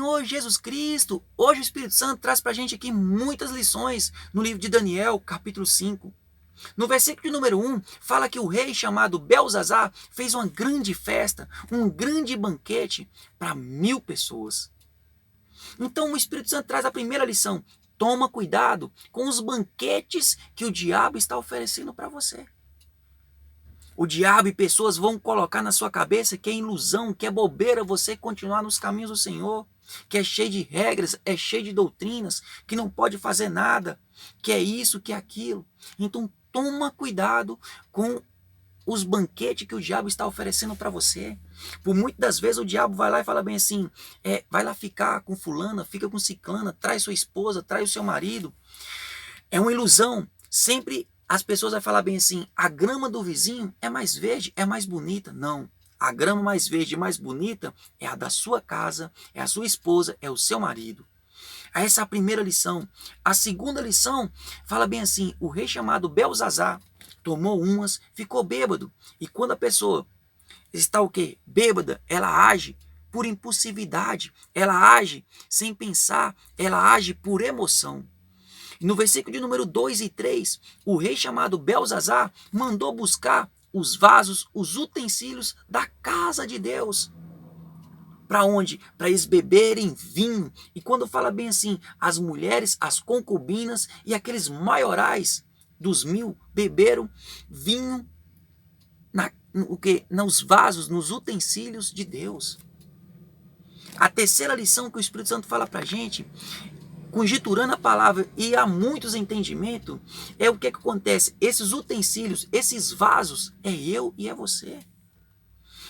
Senhor Jesus Cristo. Hoje o Espírito Santo traz para a gente aqui muitas lições no livro de Daniel, capítulo 5. No versículo de número 1, fala que o rei chamado Belzazar fez uma grande festa, um grande banquete para 1000 pessoas. Então o Espírito Santo traz a primeira lição. Toma cuidado com os banquetes que o diabo está oferecendo para você. O diabo e pessoas vão colocar na sua cabeça que é ilusão, que é bobeira você continuar nos caminhos do Senhor, que é cheio de regras, é cheio de doutrinas, que não pode fazer nada, que é isso, que é aquilo. Então toma cuidado com os banquetes que o diabo está oferecendo para você. Por muitas das vezes o diabo vai lá e fala bem assim, vai lá ficar com fulana, fica com ciclana, traz sua esposa, traz o seu marido. É uma ilusão. Sempre as pessoas vão falar bem assim, a grama do vizinho é mais verde, é mais bonita. Não. A grama mais verde e mais bonita é a da sua casa, é a sua esposa, é o seu marido. Essa é a primeira lição. A segunda lição fala bem assim, o rei chamado Belzazar tomou umas, ficou bêbado. E quando a pessoa está o quê? Bêbada, ela age por impulsividade, ela age sem pensar, ela age por emoção. E no versículo de número 2 e 3, o rei chamado Belzazar mandou buscar os vasos, os utensílios da casa de Deus. Para onde? Para eles beberem vinho. E quando fala bem assim, as mulheres, as concubinas e aqueles maiorais dos 1000 beberam vinho nos vasos, nos utensílios de Deus. A terceira lição que o Espírito Santo fala para a gente, conjecturando a palavra e há muitos entendimentos, é o que acontece. Esses utensílios, esses vasos, é eu e é você.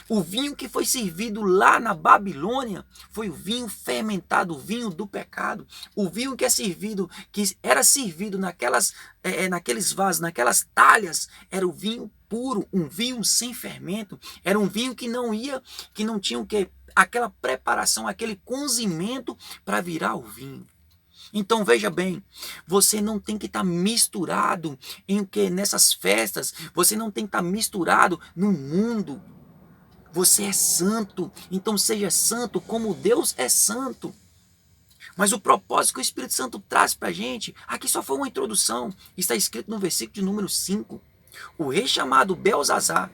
O vinho que foi servido lá na Babilônia foi o vinho fermentado, o vinho do pecado. O vinho que era servido naqueles vasos, naquelas talhas, era o vinho puro, um vinho sem fermento. Era um vinho que não tinha o quê? Aquela preparação, aquele cozimento para virar o vinho. Então veja bem, você não tem que estar misturado nessas festas, você não tem que estar misturado no mundo. Você é santo, então seja santo como Deus é santo. Mas o propósito que o Espírito Santo traz para a gente, aqui só foi uma introdução, está escrito no versículo de número 5. O rei chamado Belzazar,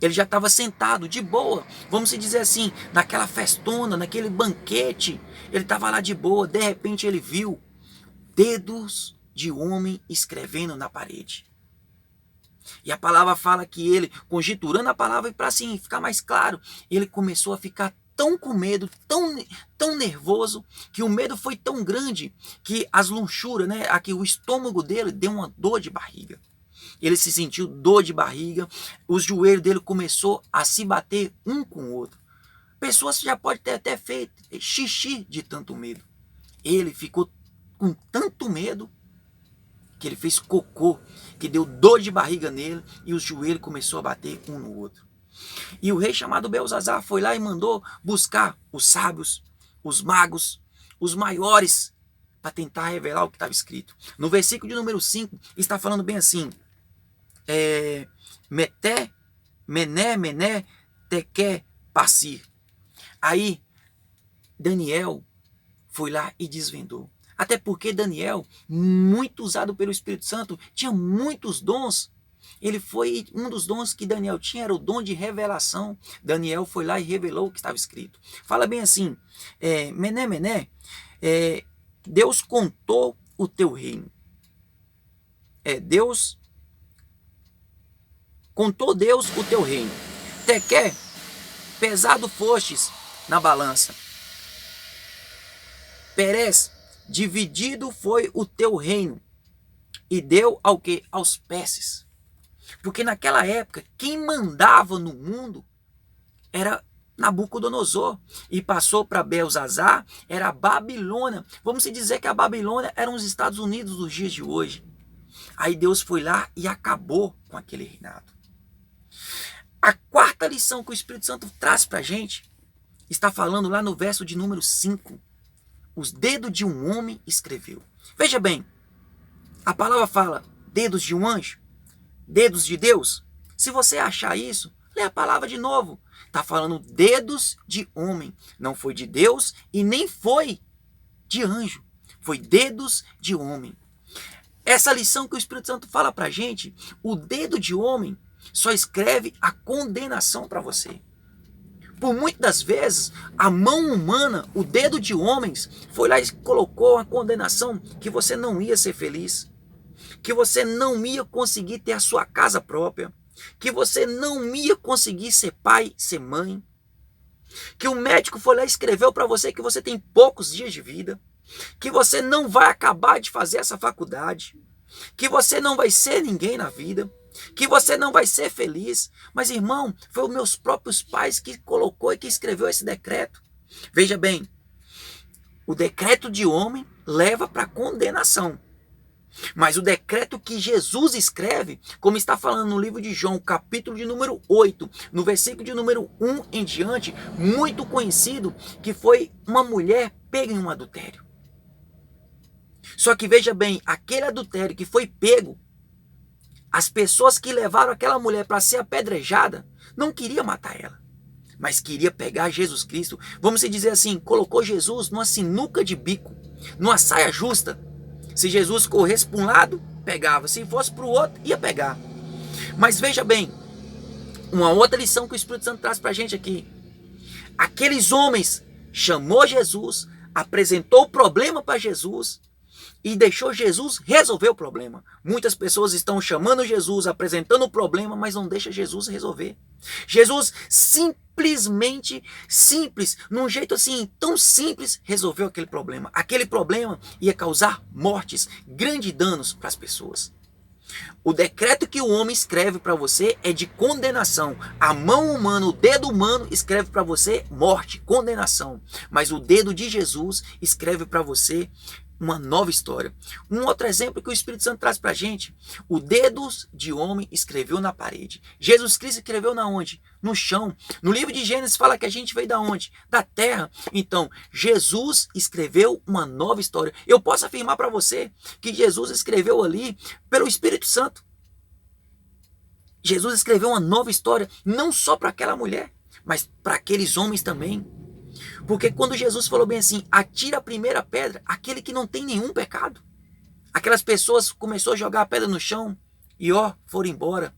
ele já estava sentado de boa, vamos dizer assim, naquela festona, naquele banquete, ele estava lá de boa, de repente ele viu dedos de homem escrevendo na parede. E a palavra fala que ele, conjecturando a palavra, e para assim ficar mais claro, ele começou a ficar tão com medo, tão nervoso, que o medo foi tão grande que as lonchuras, aqui o estômago dele deu uma dor de barriga. Ele se sentiu dor de barriga, os joelhos dele começou a se bater um com o outro. Pessoas já podem ter até feito xixi de tanto medo. Ele ficou com tanto medo que ele fez cocô, que deu dor de barriga nele e os joelhos começou a bater um no outro. E o rei chamado Belzazar foi lá e mandou buscar os sábios, os magos, os maiores, para tentar revelar o que estava escrito. No versículo de número 5, está falando bem assim, Mené, teké, passir. Aí, Daniel foi lá e desvendou. Até porque Daniel, muito usado pelo Espírito Santo, tinha muitos dons. Um dos dons que Daniel tinha era o dom de revelação. Daniel foi lá e revelou o que estava escrito. Fala bem assim, Mené, Deus contou o teu reino. Contou Deus o teu reino. Teké, pesado fostes na balança. Perez, dividido foi o teu reino e deu ao quê? Aos perses. Porque naquela época, quem mandava no mundo era Nabucodonosor e passou para Belzazar, era a Babilônia. Vamos dizer que a Babilônia eram os Estados Unidos dos dias de hoje. Aí Deus foi lá e acabou com aquele reinado. A quarta lição que o Espírito Santo traz para a gente está falando lá no verso de número 5. Os dedos de um homem escreveu. Veja bem, a palavra fala dedos de um anjo, dedos de Deus. Se você achar isso, lê a palavra de novo. Está falando dedos de homem. Não foi de Deus e nem foi de anjo. Foi dedos de homem. Essa lição que o Espírito Santo fala para a gente, o dedo de homem só escreve a condenação para você. Por muitas das vezes, a mão humana, o dedo de homens, foi lá e colocou a condenação que você não ia ser feliz, que você não ia conseguir ter a sua casa própria, que você não ia conseguir ser pai, ser mãe, que o médico foi lá e escreveu para você que você tem poucos dias de vida, que você não vai acabar de fazer essa faculdade, que você não vai ser ninguém na vida, que você não vai ser feliz. Mas, irmão, foi os meus próprios pais que colocou e que escreveu esse decreto. Veja bem, o decreto de homem leva para condenação. Mas o decreto que Jesus escreve, como está falando no livro de João, capítulo de número 8, no versículo de número 1 em diante, muito conhecido, que foi uma mulher pega em um adultério. Só que veja bem, aquele adultério que foi pego, as pessoas que levaram aquela mulher para ser apedrejada, não queriam matar ela, mas queria pegar Jesus Cristo, vamos dizer assim, colocou Jesus numa sinuca de bico, numa saia justa. Se Jesus corresse para um lado, pegava, se fosse para o outro, ia pegar. Mas veja bem, uma outra lição que o Espírito Santo traz para a gente aqui. Aqueles homens chamou Jesus, apresentou o problema para Jesus, e deixou Jesus resolver o problema. Muitas pessoas estão chamando Jesus, apresentando o problema, mas não deixa Jesus resolver. Jesus simplesmente, num jeito assim, tão simples, resolveu aquele problema. Aquele problema ia causar mortes, grandes danos para as pessoas. O decreto que o homem escreve para você é de condenação. A mão humana, o dedo humano escreve para você morte, condenação. Mas o dedo de Jesus escreve para você uma nova história. Um outro exemplo que o Espírito Santo traz para a gente, o dedo de homem escreveu na parede. Jesus Cristo escreveu na onde? No chão. No livro de Gênesis fala que a gente veio da onde? Da terra. Então, Jesus escreveu uma nova história. Eu posso afirmar para você que Jesus escreveu ali pelo Espírito Santo. Jesus escreveu uma nova história, não só para aquela mulher, mas para aqueles homens também. Porque quando Jesus falou bem assim, atira a primeira pedra, aquele que não tem nenhum pecado. Aquelas pessoas começaram a jogar a pedra no chão e foram embora.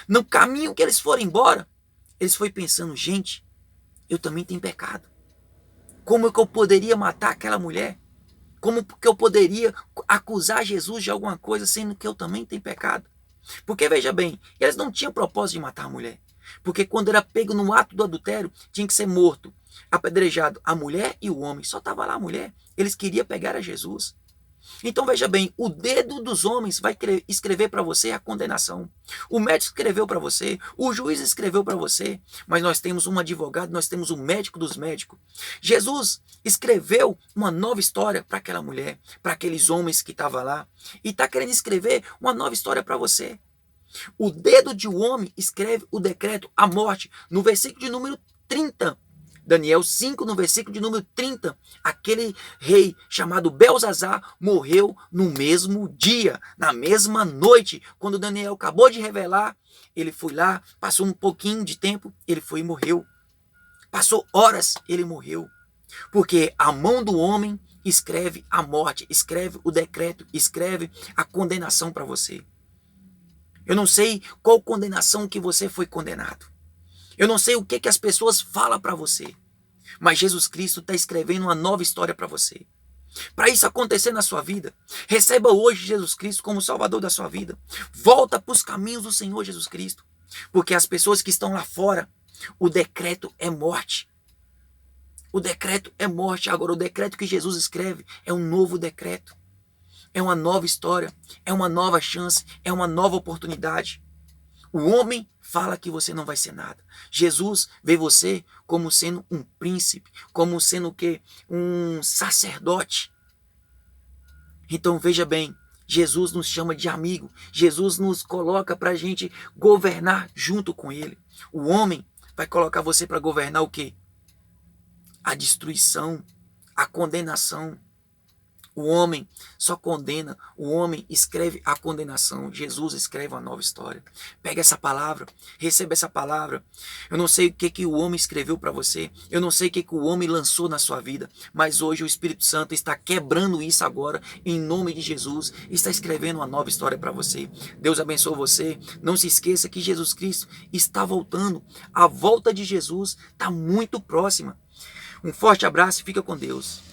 No caminho que eles foram embora, eles foram pensando, gente, eu também tenho pecado. Como é que eu poderia matar aquela mulher? Como que eu poderia acusar Jesus de alguma coisa, sendo que eu também tenho pecado? Porque veja bem, eles não tinham propósito de matar a mulher. Porque quando era pego no ato do adultério, tinha que ser morto, apedrejado a mulher e o homem. Só estava lá a mulher. Eles queriam pegar a Jesus. Então veja bem, o dedo dos homens vai escrever para você a condenação. O médico escreveu para você, o juiz escreveu para você, mas nós temos um advogado, nós temos um médico dos médicos. Jesus escreveu uma nova história para aquela mulher, para aqueles homens que estavam lá, e está querendo escrever uma nova história para você. O dedo de um homem escreve o decreto, a morte, no versículo de número 30. Daniel 5, no versículo de número 30, aquele rei chamado Belzazar morreu no mesmo dia, na mesma noite. Quando Daniel acabou de revelar, ele foi lá, passou um pouquinho de tempo, ele foi e morreu. Passou horas, ele morreu. Porque a mão do homem escreve a morte, escreve o decreto, escreve a condenação para você. Eu não sei qual condenação que você foi condenado. Eu não sei o que as pessoas falam para você. Mas Jesus Cristo está escrevendo uma nova história para você. Para isso acontecer na sua vida, receba hoje Jesus Cristo como Salvador da sua vida. Volta para os caminhos do Senhor Jesus Cristo. Porque as pessoas que estão lá fora, o decreto é morte. O decreto é morte. Agora, o decreto que Jesus escreve é um novo decreto. É uma nova história. É uma nova chance. É uma nova oportunidade. O homem fala que você não vai ser nada. Jesus vê você como sendo um príncipe, como sendo o quê? Um sacerdote. Então veja bem, Jesus nos chama de amigo. Jesus nos coloca para a gente governar junto com ele. O homem vai colocar você para governar o quê? A destruição, a condenação. O homem só condena, o homem escreve a condenação. Jesus escreve uma nova história. Pega essa palavra, receba essa palavra. Eu não sei o que o homem escreveu para você, eu não sei o que o homem lançou na sua vida, mas hoje o Espírito Santo está quebrando isso agora, em nome de Jesus, está escrevendo uma nova história para você. Deus abençoe você. Não se esqueça que Jesus Cristo está voltando. A volta de Jesus está muito próxima. Um forte abraço e fica com Deus.